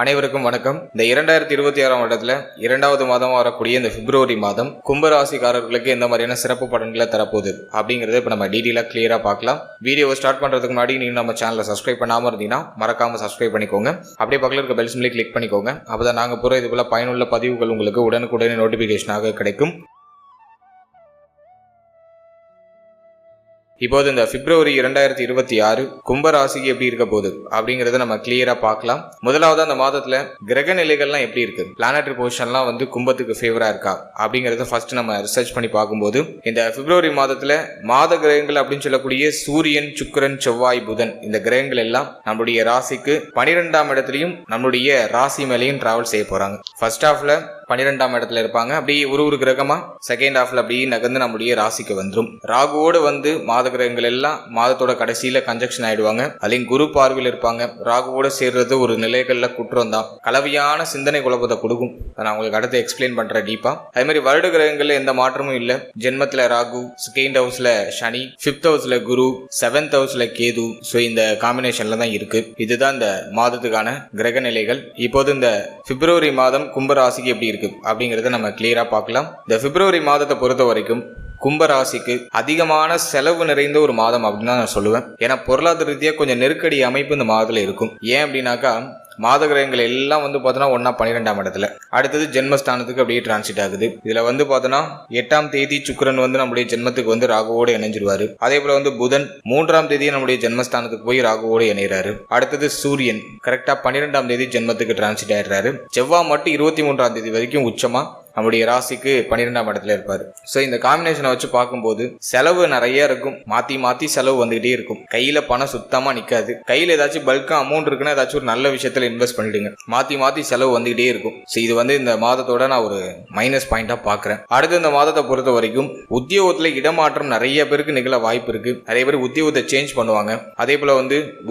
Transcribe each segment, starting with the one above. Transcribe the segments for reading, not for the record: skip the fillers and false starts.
அனைவருக்கும் வணக்கம். இந்த 2026 வருடத்துல இரண்டாவது மாதமா வரக்கூடிய இந்த பிப்ரவரி மாதம் கும்பராசிக்காரர்களுக்கு எந்த மாதிரியான சிறப்பு பலன்களை தரப்போகுது அப்படிங்கறத இப்ப நம்ம டீடைலா கிளியரா பார்க்கலாம். வீடியோவை ஸ்டார்ட் பண்றதுக்கு முன்னாடி நீங்க நம்ம சேனலை சப்ஸ்கிரைப் பண்ணாம இருந்தீங்கன்னா மறக்காம சப்ஸ்கிரைப் பண்ணிக்கோங்க. அப்படியே பக்கத்துல இருக்க பெல் சிம்பலை கிளிக் பண்ணிக்கோங்க. அப்பதான் நாங்க போற இது போல பயனுள்ள பதிவுகள் உங்களுக்கு உடனுக்குடனே நோட்டிபிகேஷனாக கிடைக்கும். இப்போது இந்த பிப்ரவரி 2026 கும்பராசிக்கு எப்படி இருக்க போகுது அப்படிங்கறத நம்ம கிளியரா பார்க்கலாம். முதலாவது அந்த மாதத்துல கிரக நிலைகள்லாம் எப்படி இருக்கு, பிளானட்டரி பொசிஷன்லாம் கும்பத்துக்கு ஃபேவரா இருக்கா அப்படிங்கறத ஃபர்ஸ்ட் நம்ம ரிசர்ச் பண்ணி பார்க்கும்போது இந்த பிப்ரவரி மாதத்துல மாத கிரகங்கள் அப்படின்னு சொல்லக்கூடிய சூரியன், சுக்கிரன், செவ்வாய், புதன் இந்த கிரகங்கள் எல்லாம் நம்மளுடைய ராசிக்கு 12ஆம் இடத்துலயும் நம்மளுடைய ராசி மேலையும் டிராவல் செய்ய போறாங்க. ஃபர்ஸ்ட் ஹாஃப்ல 12ஆம் இடத்துல இருப்பாங்க. அப்படி ஒரு கிரகமா செகண்ட் ஹாஃப்ல அப்படி நகர்ந்து நம்முடைய ராசிக்கு வந்துடும். ராகுவோடு மாத கிரகங்கள் எல்லாம் மாதத்தோட கடைசியில கன்ஜெக்ஷன் ஆயிடுவாங்க. அதுலயும் குரு பார்வையில் இருப்பாங்க. ராகுவோட சேர்றது ஒரு நிலைகள்ல குற்றம் தான், கலவையான சிந்தனை குழப்பத்தை கொடுக்கும். நான் உங்களுக்கு அடுத்து எக்ஸ்பிளைன் பண்றேன் டீப்பா. அதே மாதிரி வருட கிரகங்கள்ல எந்த மாற்றமும் இல்ல. ஜென்மத்துல ராகு, செகண்ட் ஹவுஸ்ல சனி, 5th ஹவுஸ்ல குரு, 7th ஹவுஸ்ல கேது. சோ இந்த காம்பினேஷன்ல தான் இருக்கு. இதுதான் இந்த மாதத்துக்கான கிரக நிலைகள். இப்போது இந்த பிப்ரவரி மாதம் கும்பராசிக்கு எப்படி இருக்கு அப்படிங்கறத நம்ம கிளியரா பார்க்கலாம். இந்த பிப்ரவரி மாதத்தை பொறுத்த வரைக்கும் கும்பராசிக்கு அதிகமான செலவு நிறைந்த ஒரு மாதம் அப்படின்னு தான் நான் சொல்லுவேன். ஏன்னா பொருளாதார ரீதியா கொஞ்சம் நெருக்கடி அமைப்பு இந்த மாதத்துல இருக்கும். ஏன் அப்படின்னாக்கா மாத கிரகங்கள் எல்லாம் பார்த்தோன்னா ஒன்னா 12ஆம் இடத்துல, அடுத்தது ஜென்மஸ்தானத்துக்கு அப்படியே டிரான்சிட் ஆகுது. இதுல பார்த்தோன்னா 8ஆம் தேதி சுக்கிரன் நம்முடைய ஜென்மத்துக்கு ராகுவோடு இணைஞ்சிருவாரு. அதே போல புதன் 3ஆம் தேதி நம்முடைய ஜென்மஸ்தானத்துக்கு போய் ராகுவோடு இணைகிறாரு. அடுத்தது சூரியன் கரெக்டா 12ஆம் தேதி ஜென்மத்துக்கு டிரான்சிட் ஆயிடுறாரு. செவ்வாய் மட்டும் 23ஆம் தேதி வரைக்கும் உச்சமா நம்முடைய ராசிக்கு 12ஆம் இடத்துல இருப்பாரு. சோ இந்த காம்பினேஷனை வச்சு பார்க்கும்போது செலவு நிறைய இருக்கும். மாத்தி செலவு வந்துகிட்டே இருக்கும். கையில பணம் சுத்தமா நிக்காது. கையில ஏதாச்சும் பல்கா அமௌண்ட் இருக்குன்னா ஏதாச்சும் ஒரு நல்ல விஷயத்துல இன்வெஸ்ட் பண்ணிடுங்க. மாத்தி செலவு வந்துகிட்டே இருக்கும். சோ இது இந்த மாதத்தோட நான் ஒரு மைனஸ் பாயிண்டா பாக்குறேன். அடுத்து இந்த மாதத்தை பொறுத்த வரைக்கும் உத்தியோகத்துல இடமாற்றம் நிறைய பேருக்கு நிகழ வாய்ப்பு இருக்கு. நிறைய பேர் உத்தியோகத்தை சேஞ்ச் பண்ணுவாங்க. அதே போல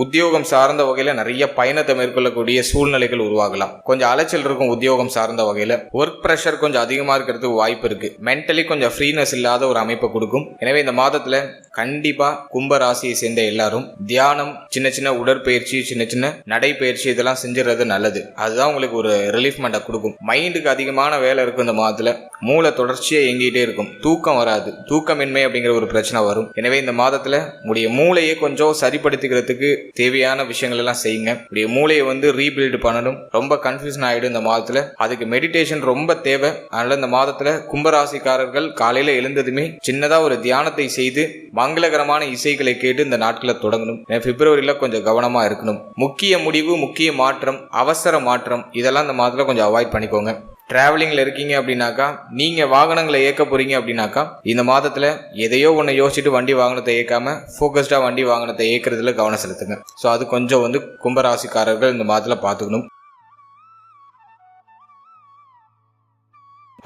உத்தியோகம் சார்ந்த வகையில நிறைய பயணத்தை மேற்கொள்ளக்கூடிய சூழ்நிலைகள் உருவாகலாம். கொஞ்சம் அலைச்சல் இருக்கும் உத்தியோகம் சார்ந்த வகையில. ஒர்க் பிரஷர் கொஞ்சம் அதிகமா இருக்கிறதுக்கு வாய்ப்பு இருக்கு. மென்டலி கொஞ்சம் ஃப்ரீனஸ் இல்லாத ஒரு அமைப்பை கொடுக்கும். எனவே இந்த மாதத்துல கண்டிப்பா கும்ப ராசியை சேர்ந்த எல்லாரும் தியானம், சின்ன உடற்பயிற்சி, சின்ன நடைப்பயிற்சி இதெல்லாம் செஞ்சுறது நல்லது. அதுதான் உங்களுக்கு ஒரு ரிலீஃப்மெண்ட்டை கொடுக்கும். மைண்டுக்கு அதிகமான வேலை இருக்கும் இந்த மாதத்துல. மூளை தொடர்ச்சியா இயங்கிட்டே இருக்கும். தூக்கம் வராது. தூக்கமின்மை அப்படிங்கிற ஒரு பிரச்சனை வரும். எனவே இந்த மாதத்துல உங்களுடைய மூளையை கொஞ்சம் சரிப்படுத்திக்கிறதுக்கு தேவையான விஷயங்கள் எல்லாம் செய்யுங்க. உங்களுடைய மூளையை ரீபில்ட் பண்ணணும். ரொம்ப கன்ஃபியூஷன் ஆயிடும் இந்த மாதத்துல. அதுக்கு மெடிடேஷன் ரொம்ப தேவை. அதனால இந்த மாதத்துல கும்பராசிக்காரர்கள் காலையில எழுந்ததுமே சின்னதா ஒரு தியானத்தை செய்து மங்களகரமான இசைகளை கேட்டு இந்த நாட்களை தொடங்கணும். பிப்ரவரியில கொஞ்சம் கவனமா இருக்கணும். முக்கிய முடிவு, முக்கிய மாற்றம், அவசர மாற்றம் இதெல்லாம் இந்த மாதத்துல கொஞ்சம் அவாய்ட் பண்ணிக்கோங்க. டிராவலிங்ல இருக்கீங்க அப்படின்னாக்கா, நீங்க வாகனங்களை இயக்க போறீங்க அப்படின்னாக்கா, இந்த மாதத்துல எதையோ ஒன்னு யோசிச்சுட்டு வண்டி வாகனத்தை இயக்காம போக்கஸ்டா வண்டி வாகனத்தை இயக்கிறதுல கவனம் செலுத்துங்க. சோ அது கொஞ்சம் கும்பராசிக்காரர்கள் இந்த மாதத்துல பாத்துக்கணும்.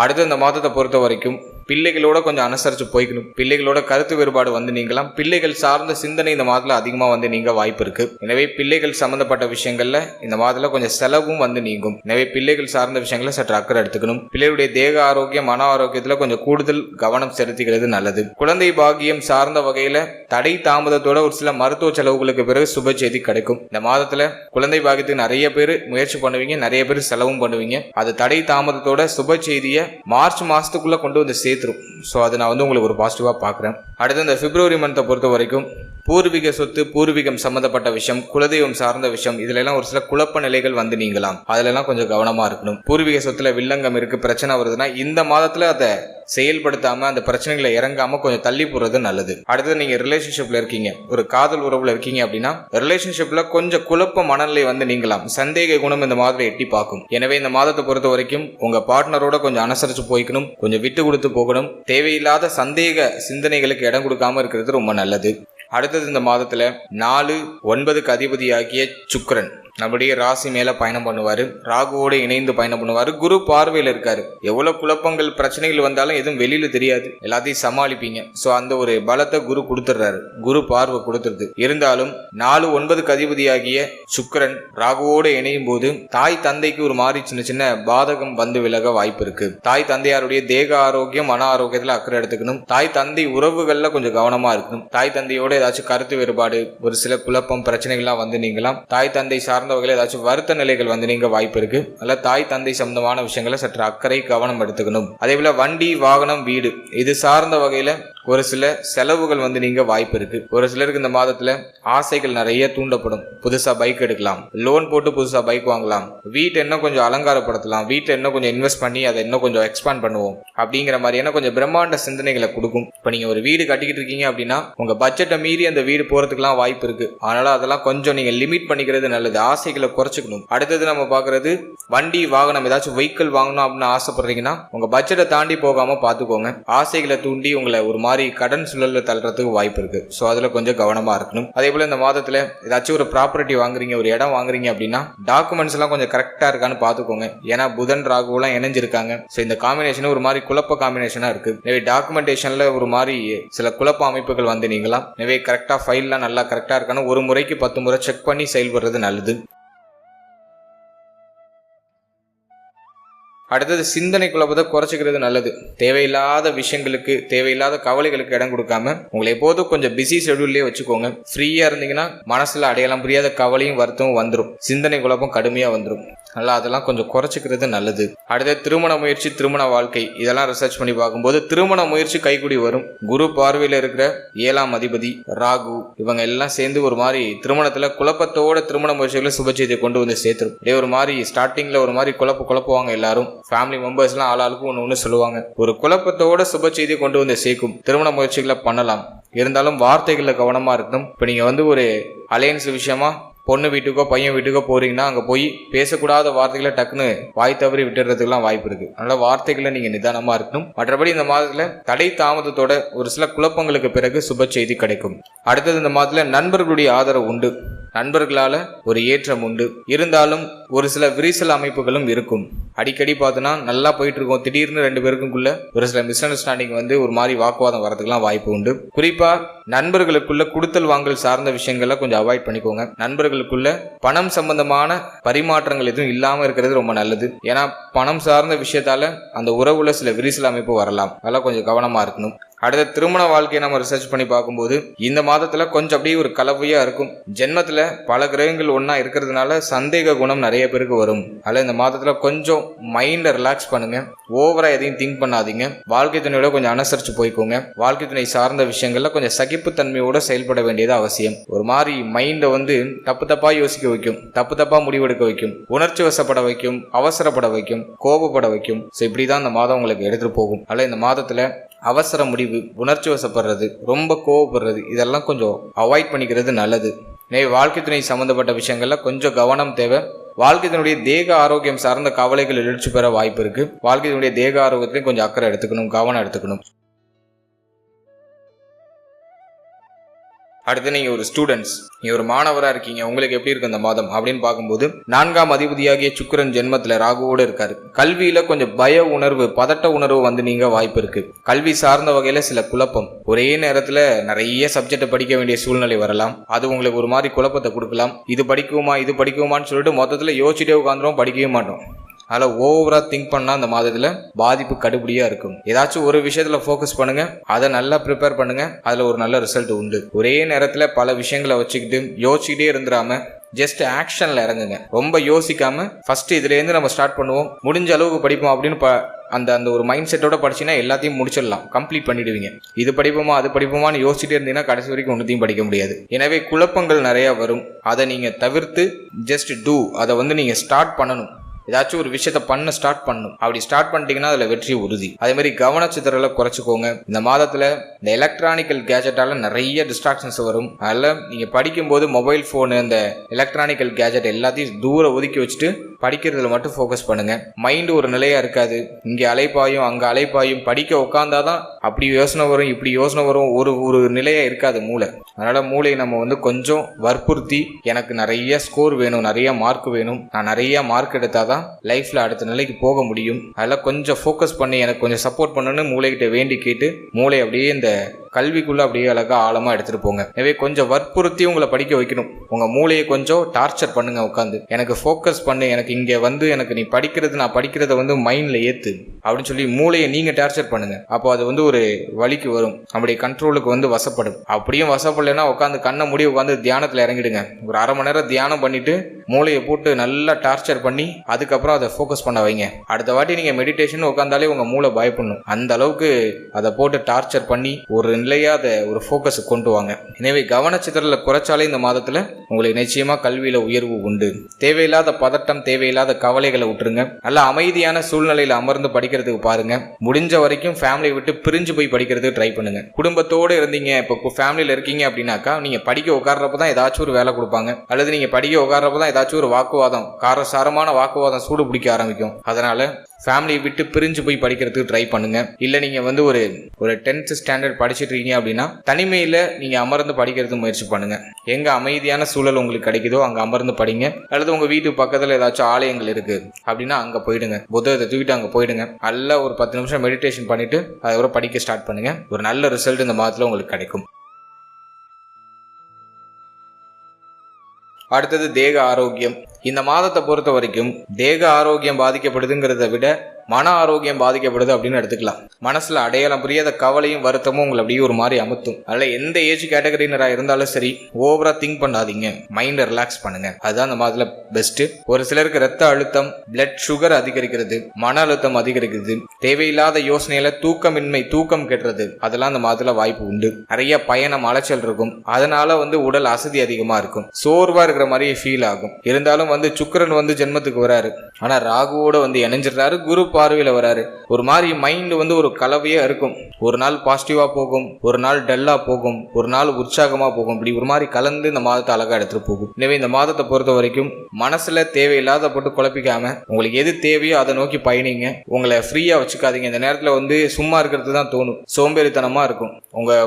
அடுத்து இந்த மாதத்தை பொறுத்த வரைக்கும் பிள்ளைகளோட கொஞ்சம் அனுசரிச்சு போய்க்கணும். பிள்ளைகளோட கருத்து வேறுபாடு நீங்களாம். பிள்ளைகள் சார்ந்த சிந்தனை இந்த மாதத்துல அதிகமா நீங்க வாய்ப்பு இருக்கு. எனவே பிள்ளைகள் சம்பந்தப்பட்ட விஷயங்கள்ல இந்த மாதத்துல கொஞ்சம் செலவும் நீங்கும். எனவே பிள்ளைகள் சார்ந்த விஷயங்களை சற்று அக்கறை எடுத்துக்கணும். பிள்ளைகளுடைய தேக ஆரோக்கியம், மன ஆரோக்கியத்துல கொஞ்சம் கூடுதல் கவனம் செலுத்திக்கிறது நல்லது. குழந்தை பாக்கியம் சார்ந்த வகையில தடை தாமதத்தோட ஒரு சில மருத்துவ செலவுகளுக்கு பிறகு சுப செய்தி கிடைக்கும். இந்த மாதத்துல குழந்தை பாக்கியத்துக்கு நிறைய பேர் முயற்சி பண்ணுவீங்க, நிறைய பேர் செலவும் பண்ணுவீங்க. அது தடை தாமதத்தோட சுப செய்தியை மார்ச் மாசத்துக்குள்ள கொண்டு சேர்த்துரும். ஸோ அது நான் உங்களுக்கு ஒரு பாசிட்டிவா பார்க்குறேன். அடுத்து இந்த பிப்ரவரி மந்த்தை பொறுத்த வரைக்கும் பூர்வீக சொத்து, பூர்வீகம் சம்பந்தப்பட்ட விஷயம், குலதெய்வம் சார்ந்த விஷயம் இதுல எல்லாம் ஒரு சில குழப்ப நிலைகள் நீங்கலாம். அதுல எல்லாம் கொஞ்சம் கவனமா இருக்கணும். பூர்வீக சொத்துல வில்லங்கம் இருக்கு, பிரச்சனை வருதுன்னா இந்த மாதத்துல அதை செயல்படுத்தாம அந்த பிரச்சனைகளை இறங்காம கொஞ்சம் தள்ளி போறது நல்லது. அடுத்தது நீங்க ரிலேஷன்ஷிப்ல இருக்கீங்க, ஒரு காதல் உறவுல இருக்கீங்க அப்படின்னா ரிலேஷன்ஷிப்ல கொஞ்சம் குழப்ப மனநிலை நீங்கலாம். சந்தேக குணம் இந்த மாதத்துல எட்டி பார்க்கும். எனவே இந்த மாதத்தை பொறுத்த வரைக்கும் உங்க பார்ட்னரோட கொஞ்சம் அனுசரிச்சு போய்க்கணும். கொஞ்சம் விட்டு கொடுத்து போகணும். தேவையில்லாத சந்தேக சிந்தனைகளுக்கு இடம் கொடுக்காம இருக்கிறது ரொம்ப நல்லது. அடுத்தது இந்த மாதத்துல 4, 9க்கு அதிபதியாகிய சுக்கிரன் நம்முடைய ராசி மேல பயணம் பண்ணுவாரு. ராகுவோடு இணைந்து பயணம் பண்ணுவாரு. குரு பார்வையில இருக்காரு. எவ்வளவு குழப்பங்கள், பிரச்சனைகள் வந்தாலும் எதுவும் வெளியில தெரியாது. எல்லாத்தையும் சமாளிப்பீங்க. சோ அந்த ஒரு பலத்தை குரு கொடுத்துடுறாரு. குரு பார்வை கொடுத்துருது. இருந்தாலும் 4, 9க்கு அதிபதியாகிய சுக்கிரன் ராகுவோடு இணையும் போது தாய் தந்தைக்கு ஒரு மாதிரி சின்ன பாதகம் விலக வாய்ப்பு இருக்கு. தாய் தந்தையாருடைய தேக ஆரோக்கியம், மன ஆரோக்கியத்துல அக்கறை எடுத்துக்கணும். தாய் தந்தை உறவுகள்ல கொஞ்சம் கவனமா இருக்கணும். தாய் தந்தையோட ஏதாச்சும் கருத்து வேறுபாடு, ஒரு சில குழப்பம், பிரச்சனைகள்லாம் நீங்களாம். தாய் தந்தை சார்ந்த சார்ந்த வகையில் ஏதாச்சும் வருத்த நிலைகள் வந்து நீங்க வாய்ப்பு இருக்கு. அல்ல தாய் தந்தை சம்பந்தமான விஷயங்களை சற்று அக்கறை கவனம் எடுத்துக்கணும். அதே போல வண்டி வாகனம் வீடு இது சார்ந்த வகையில ஒரு சில செலவுகள் வந்து நீங்க வாய்ப்பு இருக்கு. ஒரு சிலருக்கு இந்த மாதத்துல ஆசைகள் நிறைய தூண்டப்படும். புதுசா பைக் எடுக்கலாம், லோன் போட்டு புதுசா பைக் வாங்கலாம், வீட்டை இன்னும் கொஞ்சம் அலங்காரப்படுத்தலாம், வீட்டை இன்னும் கொஞ்சம் இன்வெஸ்ட் பண்ணி அதை இன்னும் கொஞ்சம் எக்ஸ்பாண்ட் பண்ணுவோம் அப்படிங்கிற மாதிரியான கொஞ்சம் பிரம்மாண்ட சிந்தனைகளை கொடுக்கும். இப்ப நீங்க ஒரு வீடு கட்டிக்கிட்டு இருக்கீங்க அப்படின்னா உங்க பட்ஜெட்டை மீறி அந்த வீடு போறதுக்குலாம் வாய்ப்பு இருக்கு. அதனால அதெல்லாம் கொஞ்சம் நீங்க லிமிட் பண்ணிக்கிறது நல்லது. ஆசைகளை குறைச்சிக்கணும். அடுத்தது நம்ம பாக்குறது வண்டி வாகனம் ஏதாச்சும் வெஹிக்கிள் வாங்கணும் அப்படின்னு ஆசைப்படுறீங்கன்னா உங்க பட்ஜெட்டை தாண்டி போகாம பாத்துக்கோங்க. ஆசைகளை தூண்டி உங்களை ஒரு மாதிரி கடன் சூழல்ல தள்ளுறதுக்கு வாய்ப்பு இருக்கு. சோ அதுல கொஞ்சம் கவனமா இருக்கணும். அதே போல இந்த மாதத்துல ஏதாச்சும் ஒரு ப்ராப்பர்ட்டி வாங்குறீங்க, ஒரு இடம் வாங்குறீங்க அப்படின்னா டாக்குமெண்ட்ஸ் எல்லாம் கொஞ்சம் கரெக்டா இருக்கான்னு பாத்துக்கோங்க. ஏன்னா புதன் ராகு எல்லாம் இணைஞ்சிருக்காங்க. சோ இந்த காம்பினேஷன் ஒரு மாதிரி குழப்ப காம்பினேஷனா இருக்கு. எனவே டாக்குமெண்டேஷன்ல ஒரு மாதிரி சில குழப்ப அமைப்புகள் வந்து நீங்களாம். எனவே கரெக்டா ஃபைல்லாம் நல்லா கரெக்டா இருக்கான்னு ஒரு முறைக்கு 10 முறை செக் பண்ணி செயல்படுறது நல்லது. அடுத்தது சிந்தனை குழப்பத்தை குறைச்சிக்கிறது நல்லது. தேவையில்லாத விஷயங்களுக்கு தேவையில்லாத கவலைகளுக்கு இடம் கொடுக்காம உங்களை எப்போதும் கொஞ்சம் பிஸி ஷெட்யூல்லே வச்சுக்கோங்க. ஃப்ரீயா இருந்தீங்கன்னா மனசுல அடையாளம் புரியாத கவலையும் வருத்தமும் வந்துடும். சிந்தனை குழப்பம் கடுமையா வந்துடும். நல்லா அதெல்லாம் கொஞ்சம் குறைச்சிக்கிறது நல்லது. அடுத்த திருமண முயற்சி, திருமண வாழ்க்கை இதெல்லாம் ரிசர்ச் பண்ணி பார்க்கும்போது திருமண முயற்சி கைக்கூடி வரும். குரு பார்வையில இருக்கிற 7ஆம் அதிபதி ராகு இவங்க எல்லாம் சேர்ந்து ஒரு மாதிரி திருமணத்துல குழப்பத்தோட திருமண முயற்சிகளை சுப செய்தியை கொண்டு வந்து சேர்த்துரும். ஒரு மாதிரி ஸ்டார்டிங்ல ஒரு மாதிரி குழப்புவாங்க எல்லாரும். ஃபேமிலி மெம்பர்ஸ் எல்லாம் ஆளாளுக்கு ஒன்று சொல்லுவாங்க. ஒரு குழப்பத்தோட சுப செய்தியை கொண்டு வந்து சேர்க்கும். திருமண முயற்சிகளை பண்ணலாம். இருந்தாலும் வார்த்தைகள்ல கவனமா இருக்கணும். இப்ப நீங்க வந்து ஒரு அலையன்ஸ் விஷயமா பொண்ணு வீட்டுக்கோ பையன் வீட்டுக்கோ போறீங்கன்னா அங்க போய் பேசக்கூடாத வார்த்தைகளை டக்குன்னு வாய் தவறி விட்டுறதுக்குலாம் வாய்ப்பு இருக்கு. அதனால வார்த்தைகளை நீங்க நிதானமா இருக்கணும். மற்றபடி இந்த மாதத்துல தடை தாமதத்தோட ஒரு சில குழப்பங்களுக்கு பிறகு சுப செய்தி கிடைக்கும். அடுத்தது இந்த மாதத்துல நண்பர்களுடைய ஆதரவு உண்டு. நண்பர்களால ஒரு ஏற்றம் உண்டு. இருந்தாலும் ஒரு சில விரிசல் அமைப்புகளும் இருக்கும். அடிக்கடி பார்த்தோன்னா நல்லா போயிட்டு இருக்கோம், திடீர்னு 2 பேருக்குள்ள ஒரு சில மிஸ் அண்டர்ஸ்டாண்டிங் வந்து ஒரு மாதிரி வாக்குவாதம் வரதுக்குலாம் வாய்ப்பு உண்டு. குறிப்பா நண்பர்களுக்குள்ள கொடுத்தல் வாங்கல் சார்ந்த விஷயங்களை கொஞ்சம் அவாய்ட் பண்ணிக்கோங்க. நண்பர்களுக்குள்ள பணம் சம்பந்தமான பரிமாற்றங்கள் எதுவும் இல்லாம இருக்கிறது ரொம்ப நல்லது. ஏன்னா பணம் சார்ந்த விஷயத்தால அந்த உறவுல சில விரிசல் அமைப்பு வரலாம். அதெல்லாம் கொஞ்சம் கவனமா இருக்கணும். அடுத்த திருமண வாழ்க்கையை நம்ம ரிசர்ச் பண்ணி பார்க்கும்போது இந்த மாதத்துல கொஞ்சம் அப்படியே ஒரு கலவையா இருக்கும். ஜென்மத்துல பல கிரகங்கள் ஒன்னா இருக்கிறதுனால சந்தேக குணம் நிறைய பேருக்கு வரும். அதில் இந்த மாதத்துல கொஞ்சம் மைண்டை ரிலாக்ஸ் பண்ணுங்க. ஓவரா எதையும் திங்க் பண்ணாதீங்க. வாழ்க்கை துணையோட கொஞ்சம் அனுசரிச்சு போய்க்கோங்க. வாழ்க்கை துணை சார்ந்த விஷயங்கள்ல கொஞ்சம் சகிப்புத்தன்மையோட செயல்பட வேண்டியது அவசியம். ஒரு மாதிரி மைண்டை வந்து தப்பா யோசிக்க வைக்கும், தப்பா முடிவெடுக்க வைக்கும், உணர்ச்சி வசப்பட வைக்கும், அவசரப்பட வைக்கும், கோபப்பட வைக்கும். ஸோ இப்படிதான் இந்த மாதம் உங்களுக்கு எடுத்துட்டு போகும். அதில் இந்த மாதத்துல அவசர முடிவு, உணர்ச்சி வசப்படுறது, ரொம்ப கோவப்படுறது இதெல்லாம் கொஞ்சம் அவாய்ட் பண்ணிக்கிறது நல்லது. வாழ்க்கை துணை சம்பந்தப்பட்ட விஷயங்கள்ல கொஞ்சம் கவனம் தேவை. வாழ்க்கையினுடைய தேக ஆரோக்கியம் சார்ந்த கவலைகள் எழுச்சி பெற வாய்ப்பு இருக்கு. வாழ்க்கையினுடைய தேக ஆரோக்கியத்திலையும் கொஞ்சம் அக்கறை எடுத்துக்கணும், கவனம் எடுத்துக்கணும். அடுத்து நீங்க ஒரு ஸ்டூடெண்ட்ஸ், நீங்க ஒரு மாணவரா இருக்கீங்க, உங்களுக்கு எப்படி இருக்கு இந்த மாதம் அப்படின்னு பார்க்கும்போது 4ஆம் அதிபதியாகிய சுக்கிரன் ஜென்மத்துல ராகுவோடு இருக்காரு. கல்வியில கொஞ்சம் பய உணர்வு, பதட்ட உணர்வு வந்து நீங்க வாய்ப்பு இருக்கு. கல்வி சார்ந்த வகையில சில குழப்பம், ஒரே நேரத்துல நிறைய சப்ஜெக்ட் படிக்க வேண்டிய சூழ்நிலை வரலாம். அது உங்களுக்கு ஒரு மாதிரி குழப்பத்தை கொடுக்கலாம். இது படிக்குமான்னு சொல்லிட்டு மொத்தத்துல யோசிச்சுட்டே உட்காந்துரும், படிக்கவே மாட்டோம். அதில் ஓவரா திங்க் பண்ணா அந்த மாதத்துல பாதிப்பு கடுபடியா இருக்கும். ஏதாச்சும் ஒரு விஷயத்துல ஃபோக்கஸ் பண்ணுங்க, அதை நல்லா ப்ரிப்பேர் பண்ணுங்க, அதுல ஒரு நல்ல ரிசல்ட் உண்டு. ஒரே நேரத்துல பல விஷயங்களை வச்சுக்கிட்டு யோசிச்சுட்டே இருந்துடாம ஜஸ்ட் ஆக்ஷன்ல இறங்குங்க. ரொம்ப யோசிக்காம ஃபர்ஸ்ட் இதுல இருந்து நம்ம ஸ்டார்ட் பண்ணுவோம், முடிஞ்ச அளவுக்கு படிப்போம் அப்படின்னு அந்த ஒரு மைண்ட் செட்டோட படிச்சுன்னா எல்லாத்தையும் முடிச்சிடலாம், கம்ப்ளீட் பண்ணிடுவீங்க. இது படிப்போமா அது படிப்போமான்னு யோசிச்சுட்டே இருந்தீங்கன்னா கடைசி வரைக்கும் ஒன்றுத்தையும் படிக்க முடியாது. எனவே குழப்பங்கள் நிறைய வரும். அதை நீங்க தவிர்த்து ஜஸ்ட் அதை வந்து நீங்க ஸ்டார்ட் பண்ணணும். ஏதாச்சும் ஒரு விஷயத்த பண்ண ஸ்டார்ட் பண்ணணும். அப்படி ஸ்டார்ட் பண்ணிட்டீங்கன்னா அதுல வெற்றி உறுதி. அதே மாதிரி கவனச்சிதறலை குறைச்சிக்கோங்க. இந்த மாதத்துல இந்த எலக்ட்ரானிக்கல் கேஜெட்டால நிறைய டிஸ்ட்ராக்ஷன்ஸ் வரும். அதில் நீங்க படிக்கும்போது மொபைல் போனு, இந்த எலக்ட்ரானிக்கல் கேஜெட் எல்லாத்தையும் தூரம் ஒதுக்கி வச்சுட்டு படிக்கிறதுல மட்டும் ஃபோக்கஸ் பண்ணுங்க. மைண்டு ஒரு நிலையா இருக்காது. இங்கே அலைப்பாயும் அங்க அலைப்பாயும். படிக்க உட்காந்தாதான் அப்படி யோசனை வரும், இப்படி யோசனை வரும், ஒரு நிலையா இருக்காது மூளை. அதனால மூளையை நம்ம வந்து கொஞ்சம் வற்புறுத்தி எனக்கு நிறைய ஸ்கோர் வேணும், நிறைய மார்க் வேணும், நான் நிறைய மார்க் எடுத்தாதான் லைஃப்ல அடுத்த நிலைக்கு போக முடியும், அதெல்லாம் கொஞ்சம் ஃபோக்கஸ் பண்ணி எனக்கு கொஞ்சம் சப்போர்ட் பண்ணணும்னு மூளைகிட்ட வேண்டி கேட்டு மூளை அப்படியே இந்த கல்விக்குள்ள அப்படியே அழகா ஆழமா எடுத்துட்டு போங்க. எனவே கொஞ்சம் வற்புறுத்தி உங்களை படிக்க வைக்கணும். உங்க மூளையை கொஞ்சம் டார்ச்சர் பண்ணுங்க. உட்காந்து எனக்கு ஃபோக்கஸ் பண்ணு, எனக்கு இங்க வந்து எனக்கு நீ படிக்கிறது, நான் படிக்கிறத வந்து மைண்ட்ல ஏத்து அப்படின்னு சொல்லி மூளையை நீங்க டார்ச்சர் பண்ணுங்க. அப்போ அது வந்து ஒரு வழிக்கு வரும், நம்முடைய கண்ட்ரோலுக்கு வந்து வசப்படும். அப்படியும் வசப்படலைன்னா உட்காந்து கண்ணை மூடி உட்காந்து தியானத்துல இறங்கிடுங்க. ஒரு அரை மணி நேரம் தியானம் பண்ணிட்டு மூளையை போட்டு நல்லா டார்ச்சர் பண்ணி அதுக்கப்புறம் அதை ஃபோக்கஸ் பண்ண வைங்க. அடுத்த வாட்டி நீங்க மெடிடேஷன் உட்காந்தாலே உங்க மூளை பயப்படணும். அந்த அளவுக்கு அதை போட்டு டார்ச்சர் பண்ணி ஒரு நிலையா அதை ஒரு ஃபோக்கஸ் கொண்டு வாங்க. எனவே கவனச்சிதறல குறைச்சாலே இந்த மாதத்துல உங்களுக்கு நிச்சயமா கல்வியில உயர்வு உண்டு. தேவையில்லாத பதட்டம், தேவையில்லாத கவலைகளை விட்டுருங்க. நல்ல அமைதியான சூழ்நிலையில அமர்ந்து படிக்கிறதுக்கு பாருங்க. முடிஞ்ச வரைக்கும் ஃபேமிலியை விட்டு பிரிஞ்சு போய் படிக்கிறதுக்கு ட்ரை பண்ணுங்க. குடும்பத்தோடு இருந்தீங்க, இப்போ ஃபேமிலியில இருக்கீங்க அப்படின்னாக்கா நீங்க படிக்க உட்கார்றப்பதான் ஏதாச்சும் ஒரு வேலை கொடுப்பாங்க, அல்லது நீங்க படிக்க உட்கார்றப்பதான் ஏதாச்சும் ஒரு வாக்குவாதம், காரசாரமான வாக்குவாதம் சூடு பிடிக்க ஆரம்பிக்கும். அதனால ஃபேமிலியை விட்டு பிரிஞ்சு போய் படிக்கிறதுக்கு ட்ரை பண்ணுங்க. இல்ல நீங்க வந்து ஒரு 10th ஸ்டாண்டர்ட் படிச்சுட்டு இருக்கீங்க அப்படின்னா தனிமையில நீங்க அமர்ந்து படிக்கிறதுக்கு முயற்சி பண்ணுங்க. எங்க அமைதியான சூழல் உங்களுக்கு கிடைக்குதோ அங்க அமர்ந்து படிங்க. அல்லது உங்க வீட்டு பக்கத்துல ஏதாச்சும் ஆலயங்கள் இருக்கு அப்படின்னா அங்க போயிடுங்க. புத்தகத்தை தூக்கிட்டு அங்க போயிடுங்க. நல்ல ஒரு 10 நிமிஷம் மெடிடேஷன் பண்ணிட்டு அதுக்கப்புறம் படிக்க ஸ்டார்ட் பண்ணுங்க. ஒரு நல்ல ரிசல்ட் இந்த மாதத்துல உங்களுக்கு கிடைக்கும். அடுத்தது தேக ஆரோக்கியம். இந்த மாதத்தை பொறுத்த வரைக்கும் தேக ஆரோக்கியம் பாதிக்கப்படுதுங்கிறத விட மன ஆரோக்கியம் பாதிக்கப்படுது அப்படின்னு எடுத்துக்கலாம். மனசுல அடையாளம் புரியாத கவலையும் வருத்தமும் உங்களை அப்படியே ஒரு மாதிரி அமுத்தும். அதனால எந்த ஏஜ் கேட்டகரினரா இருந்தாலும் சரி, ஓவரா திங்க் பண்ணாதீங்க, மைண்டை ரிலாக்ஸ் பண்ணுங்க. அதுதான் இந்த மாதத்துல பெஸ்ட். ஒரு சிலருக்கு ரத்த அழுத்தம், பிளட் சுகர் அதிகரிக்கிறது, மன அழுத்தம் அதிகரிக்கிறது, தேவையில்லாத யோசனையில தூக்கமின்மை, தூக்கம் கெட்டுறது, அதெல்லாம் இந்த மாதத்துல வாய்ப்பு உண்டு. நிறைய பயணம், அலைச்சல் இருக்கும். அதனால வந்து உடல் அசதி அதிகமா இருக்கும், சோர்வா இருக்கிற மாதிரி ஃபீல் ஆகும். இருந்தாலும் வந்து சுக்கிரன் வந்து ஜென்மத்துக்கு வராரு, ஆனா ராகுவோட வந்து இணைஞ்சிடறாரு, குரு பார்வையில வராரு. ஒரு மாதிரி மைண்ட் வந்து ஒரு கலவையா இருக்கும். ஒரு நாள் பாசிட்டிவா போகும், ஒரு நாள் டல்லா போகும், ஒரு நாள் உற்சாகமா போகும். இப்படி ஒரு மாதிரி கலந்து இந்த மாதத்தை அழகா எடுத்துட்டு போகும். எனவே இந்த மாதத்தை பொறுத்த வரைக்கும் மனசுல தேவையில்லாத போட்டு குழப்பிக்காம உங்களுக்கு எது தேவையோ அதை நோக்கி பயணிங்க. உங்களை ஃப்ரீயா வச்சுக்காதீங்க. இந்த நேரத்துல வந்து சும்மா இருக்கிறது தான் தோணும், சோம்பேறித்தனமா இருக்கும்.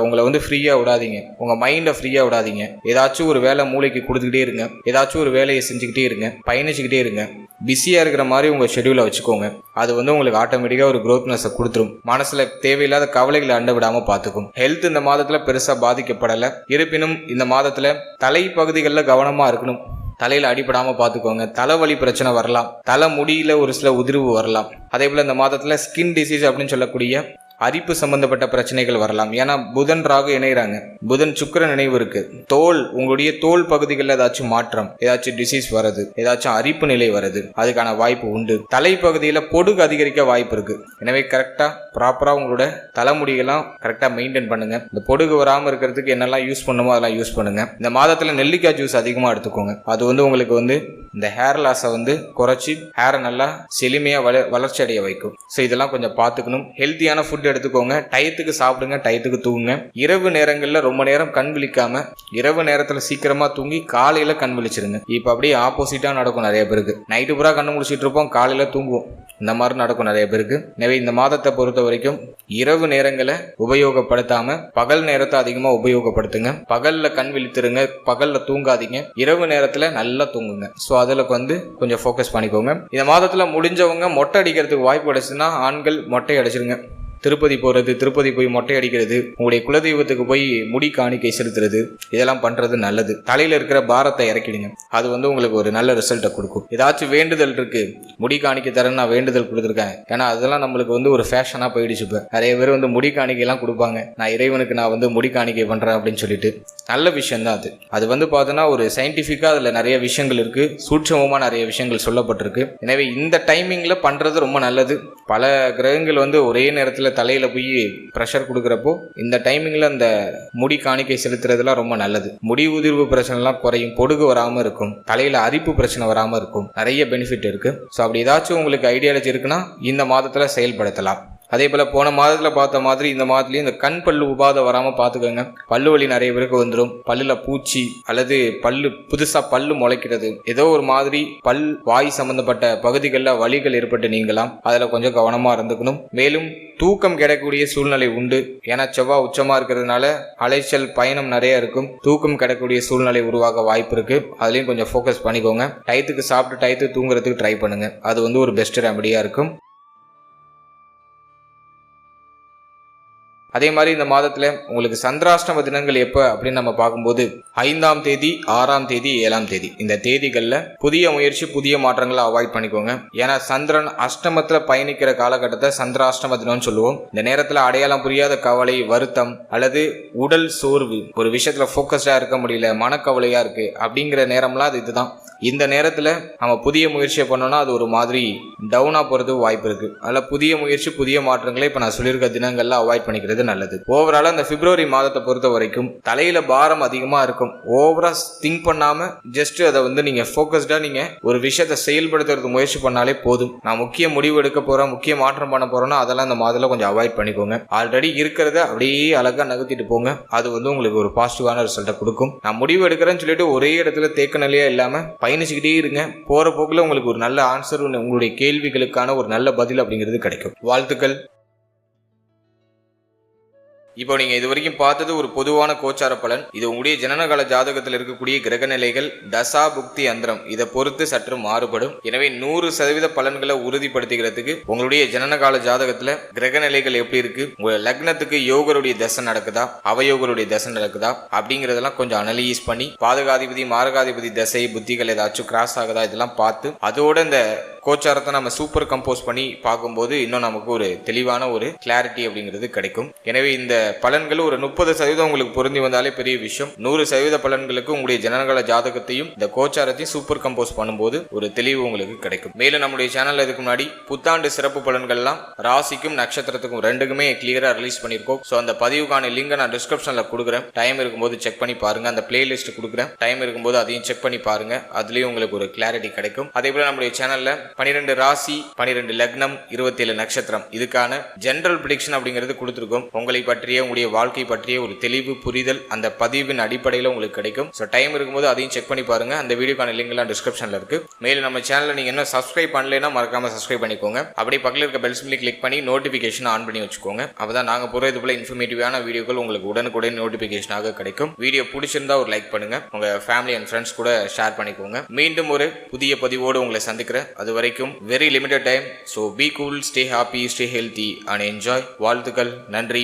உங்களை வந்து ஃப்ரீயா விடாதீங்க, உங்க மைண்டை ஃப்ரீயா விடாதீங்க. ஏதாச்சும் ஒரு வேலை மூளைக்கு கொடுத்துக்கிட்டே இருங்க. ஏதாச்சும் ஒரு வேலையை செஞ்சுக்கிட்டே இருங்க, பயணிச்சுக்கிட்டே இருங்க. பிஸியா இருக்கிற மாதிரி உங்க ஷெடியூலை வச்சுக்கோங்க. அது வந்து உங்களுக்கு ஆட்டோமேட்டிக்கா ஒரு க்ரோத்னஸை கொடுத்துரும். மனசுல தேவையில்லாத கவலைகளை அண்ட விடாம பாத்துக்கும். ஹெல்த் இந்த மாதத்துல பெருசா பாதிக்கப்படல. இருப்பினும் இந்த மாதத்துல தலை பகுதிகளில் கவனமா இருக்கணும். தலையில அடிபடாம பாத்துக்கோங்க. தலைவலி பிரச்சனை வரலாம், தலை முடியில ஒரு சில உதிர்வு வரலாம். அதே போல இந்த மாதத்துல ஸ்கின் டிசீஸ் அப்படின்னு சொல்லக்கூடிய அரிப்பு சம்பந்தப்பட்ட பிரச்சனைகள் வரலாம். ஏன்னா புதன் ராகு இணைகிறாங்க, புதன் சுக்கிரன் நினைவு இருக்கு. தோல், உங்களுடைய தோல் பகுதிகளில் ஏதாச்சும் மாற்றம், ஏதாச்சும் டிசீஸ் வருது, ஏதாச்சும் அரிப்பு நிலை வருது, அதுக்கான வாய்ப்பு உண்டு. தலைப்பகுதியில பொடுகு அதிகரிக்க வாய்ப்பு இருக்கு. எனவே கரெக்டா ப்ராப்பரா உங்களோட தலைமுடியெல்லாம் கரெக்டா மெயின்டைன் பண்ணுங்க. இந்த பொடுகு வராம இருக்கிறதுக்கு என்னெல்லாம் யூஸ் பண்ணுமோ அதெல்லாம் யூஸ் பண்ணுங்க. இந்த மாதத்துல நெல்லிக்காய் ஜூஸ் அதிகமா எடுத்துக்கோங்க. அது வந்து உங்களுக்கு வந்து இந்த ஹேர் லாஸை வந்து குறைச்சி ஹேரை நல்லா செழுமையா வளர்ச்சி அடைய வைக்கும். ஸோ இதெல்லாம் கொஞ்சம் பார்த்துக்கணும். ஹெல்த்தியான ஃபுட் எடுத்துக்கோங்க. டயத்துக்கு சாப்பிடுங்க, டயத்துக்கு தூங்குங்க. இரவு நேரங்களில் ரொம்ப நேரம் கண் விழிக்காம இரவு நேரத்தில் சீக்கிரமா தூங்கி காலையில கண் விழிச்சிருங்க. இப்போ அப்படியே ஆப்போசிட்டா நடக்கும். நிறைய பேருக்கு நைட்டு பூரா கண்ணு முடிச்சிட்டு இருப்போம், காலையில தூங்குவோம். இந்த மாதிரி நடக்கும் நிறைய பேருக்கு. எனவே இந்த மாதத்தை பொறுத்த வரைக்கும் இரவு நேரங்களை உபயோகப்படுத்தாம பகல் நேரத்தை அதிகமா உபயோகப்படுத்துங்க. பகல்ல கண் விழித்திருங்க, பகல்ல தூங்காதீங்க, இரவு நேரத்துல நல்லா தூங்குங்க. ஸோ அதில் வந்து கொஞ்சம் ஃபோக்கஸ் பண்ணிக்கோங்க. இந்த மாதத்துல முடிஞ்சவங்க மொட்டை அடிக்கிறதுக்கு வாய்ப்பு கிடைச்சுன்னா ஆண்கள் மொட்டை அடிச்சிருங்க. திருப்பதி போகிறது, திருப்பதி போய் மொட்டை அடிக்கிறது, உங்களுடைய குலதெய்வத்துக்கு போய் முடி காணிக்கை செலுத்துறது, இதெல்லாம் பண்றது நல்லது. தலையில இருக்கிற பாரத்தை இறக்கிடுங்க. அது வந்து உங்களுக்கு ஒரு நல்ல ரிசல்ட்டை கொடுக்கும். ஏதாச்சும் வேண்டுதல் இருக்கு, முடி காணிக்கை தரேன்னு நான் வேண்டுதல் கொடுத்துருக்கேன், ஏன்னா அதெல்லாம் நம்மளுக்கு வந்து ஒரு ஃபேஷனா போயிடுச்சு. இப்போ நிறைய பேர் வந்து முடி காணிக்கை எல்லாம் கொடுப்பாங்க. நான் இறைவனுக்கு நான் வந்து முடி காணிக்கை பண்றேன் அப்படின்னு சொல்லிட்டு. நல்ல விஷயம் தான் அது வந்து பார்த்தோன்னா ஒரு சயின்டிஃபிக்கா அதுல நிறைய விஷயங்கள் இருக்கு, சூட்சமமா நிறைய விஷயங்கள் சொல்லப்பட்டிருக்கு. எனவே இந்த டைமிங்ல பண்றது ரொம்ப நல்லது. பல கிரகங்கள் வந்து ஒரே நேரத்தில் தலையில போய் ப்ரெஷர் கொடுக்குறப்போ இந்த டைமிங்ல அந்த முடி காணிக்கை செலுத்துறதுலாம் ரொம்ப நல்லது. முடி உதிர்வு பிரச்சனை எல்லாம் குறையும், பொடுகு வராம இருக்கும், தலையில அரிப்பு பிரச்சனை வராம இருக்கும். நிறைய பெனிஃபிட் இருக்கு. ஸோ அப்படி ஏதாச்சும் உங்களுக்கு ஐடியாலஜி இருக்குன்னா இந்த மாதத்துல செயல்படுத்தலாம். அதே போல போன மாதத்துல பார்த்த மாதிரி இந்த மாதத்துலயும் இந்த கண் பல்லு உபாதை வராம பாத்துக்கோங்க. பல்லு வலி நிறைய பேருக்கு வந்துடும். பல்லுல பூச்சி அல்லது புதுசா பல்லு முளைக்கிறது, ஏதோ ஒரு மாதிரி வாய் சம்பந்தப்பட்ட பகுதிகளில் வலிகள் ஏற்பட்டு நீங்களாம். அதுல கொஞ்சம் கவனமா இருந்துக்கணும். மேலும் தூக்கம் கிடைக்கக்கூடிய சூழ்நிலை உண்டு. ஏன்னா செவ்வாய் உச்சமா இருக்கிறதுனால அலைச்சல் பயணம் நிறைய இருக்கும். தூக்கம் கிடைக்கக்கூடிய சூழ்நிலை உருவாக வாய்ப்பு இருக்கு. அதுலயும் கொஞ்சம் ஃபோக்கஸ் பண்ணிக்கோங்க. டயத்துக்கு சாப்பிட்டு டயத்துக்கு தூங்குறதுக்கு ட்ரை பண்ணுங்க. அது வந்து ஒரு பெஸ்ட் ரெமடியா இருக்கும். அதே மாதிரி இந்த மாதத்துல உங்களுக்கு சந்திராஷ்டம தினங்கள் எப்ப அப்படின்னு நம்ம பார்க்கும்போது 5ஆம் தேதி, 6ஆம் தேதி, 7ஆம் தேதி இந்த தேதிகள்ல புதிய முயற்சி, புதிய மாற்றங்களை அவாய்ட் பண்ணிக்கோங்க. ஏன்னா சந்திரன் அஷ்டமத்துல பயணிக்கிற காலகட்டத்தை சந்திராஷ்டம தினம்னு சொல்லுவோம். இந்த நேரத்துல அடையாளம் புரியாத கவலை, வருத்தம் அல்லது உடல் சோர்வு, ஒரு விஷயத்துல போக்கஸ்டா இருக்க முடியல, மனக்கவலையா இருக்கு அப்படிங்கிற நேரம்லாம் அது இதுதான். இந்த நேரத்துல நம்ம புதிய முயற்சியை பண்ணோம்னா அது ஒரு மாதிரி டவுனா போறது வாய்ப்பு இருக்கு. அதில் புதிய முயற்சி, புதிய மாற்றங்களை இப்ப நான் சொல்லியிருக்க தினங்கள்ல அவாய்ட் பண்ணிக்கிறது நல்லது. ஓவராலா இந்த பிப்ரவரி மாதத்தை பொறுத்த வரைக்கும் தலையில பாரம் அதிகமா இருக்கும். ஓவரா திங்க் பண்ணாம ஜஸ்ட் அதை நீங்க போக்கஸ்டா நீங்க ஒரு விஷயத்தை செயல்படுத்துறது முயற்சி பண்ணாலே போதும். நான் முக்கிய முடிவு எடுக்க போறேன், முக்கிய மாற்றம் பண்ண போறேன்னா அதெல்லாம் இந்த மாதத்துல கொஞ்சம் அவாய்ட் பண்ணிக்கோங்க. ஆல்ரெடி இருக்கிறத அப்படியே அழகா நகர்த்திட்டு போங்க. அது உங்களுக்கு ஒரு பாசிட்டிவான ரிசல்ட்டை கொடுக்கும். நான் முடிவு எடுக்கிறேன்னு சொல்லிட்டு ஒரே இடத்துல தேக்க நிலையா இல்லாம பயணிச்சுக்கிட்டே இருங்க. போற போக்குல உங்களுக்கு ஒரு நல்ல ஆன்சர், உங்களுடைய கேள்விகளுக்கான ஒரு நல்ல பதில் அப்படிங்கிறது கிடைக்கும். வாழ்த்துக்கள். இப்போ நீங்க இது வரைக்கும் பார்த்தது ஒரு பொதுவான கோச்சார பலன். இது உங்களுடைய ஜனனகால ஜாதகத்தில் இருக்கக்கூடிய கிரக நிலைகள், தசா புக்தி அந்தரம் இதை பொறுத்து சற்று மாறுபடும். எனவே 100% பலன்களை உறுதிப்படுத்திக்கிறதுக்கு உங்களுடைய ஜனனகால ஜாதகத்துல கிரக நிலைகள் எப்படி இருக்கு, உங்க லக்னத்துக்கு யோகருடைய தசை நடக்குதா, அவயோகருடைய தசை நடக்குதா அப்படிங்கறதெல்லாம் கொஞ்சம் அனலைஸ் பண்ணி, பாதகாதிபதி மாரகாதிபதி தசை புத்திகள் ஏதாச்சும் கிராஸ் ஆகுதா இதெல்லாம் பார்த்து, அதோட இந்த கோச்சாரத்தை நம்ம சூப்பர் கம்போஸ் பண்ணி பார்க்கும்போது இன்னும் நமக்கு ஒரு தெளிவான ஒரு கிளாரிட்டி அப்படிங்கிறது கிடைக்கும். எனவே இந்த பலன்கள் ஒரு 30% உங்களுக்கு பொருந்தி வந்தாலே பெரிய விஷயம். 100% பலன்களுக்கு உங்களுடைய ஜனனகால ஜாதகத்தையும் இந்த கோச்சாரத்தையும் சூப்பர் கம்போஸ் பண்ணும்போது ஒரு தெளிவு உங்களுக்கு கிடைக்கும். மேலும் நம்முடைய சேனல்ல இதுக்கு முன்னாடி புத்தாண்டு சிறப்பு பலன்கள்லாம் ராசிக்கும் நட்சத்திரத்துக்கும் ரெண்டுக்குமே கிளியரா ரிலீஸ் பண்ணியிருக்கோம். ஸோ அந்த பதிவுக்கான லிங்கை நான் டிஸ்கிரிப்ஷன்ல கொடுக்குறேன். டைம் இருக்கும்போது செக் பண்ணி பாருங்க. அந்த பிளேலிஸ்ட் கொடுக்குறேன். டைம் இருக்கும்போது அதையும் செக் பண்ணி பாருங்க. அதுலயும் உங்களுக்கு ஒரு கிளாரிட்டி கிடைக்கும். அதே போல நம்முடைய சேனல்ல 12 ராசி, 12 லக்னம், 27 நட்சத்திரம் இதுக்கான ஜெனரல் ப்ரெடிக்ஷன் அப்படிங்கிறது கொடுத்துருக்கோம். உங்களை பற்றிய, உங்களுடைய வாழ்க்கை பற்றிய ஒரு தெளிவு புரிதல் அந்த பதிவின் அடிப்படையில் உங்களுக்கு கிடைக்கும். ஸோ டைம் இருக்கும்போது அதையும் செக் பண்ணி பாருங்க. அந்த வீடியோக்கான லிங்க் எல்லாம் டிஸ்கிரிப்ஷன்ல இருக்கு. மேலும் நம்ம சேனலை நீங்க என்ன சப்ஸ்கிரைப் பண்ணலைன்னா மறக்காம சப்ஸ்கிரைப் பண்ணிக்கோங்க. அப்படியே பக்கத்தில் இருக்க பெல் சிம்பிளை கிளிக் பண்ணி நோட்டிபிகேஷன் ஆன் பண்ணி வச்சுக்கோங்க. அப்பதான் நாங்க போற இது போல இன்ஃபர்மேட்டிவான வீடியோக்கள் உங்களுக்கு உடனுக்குடன் நோட்டிபிகேஷனாக கிடைக்கும். வீடியோ பிடிச்சிருந்தா ஒரு லைக் பண்ணுங்க. உங்க ஃபேமிலி அண்ட் ஃப்ரெண்ட்ஸ் கூட ஷேர் பண்ணிக்கோங்க. மீண்டும் ஒரு புதிய பதிவோடு உங்களை சந்திக்கிறேன். அது வரைக்கும் very limited time, so be cool, stay happy, stay healthy and enjoy. வாழ்த்துக்கள். நன்றி.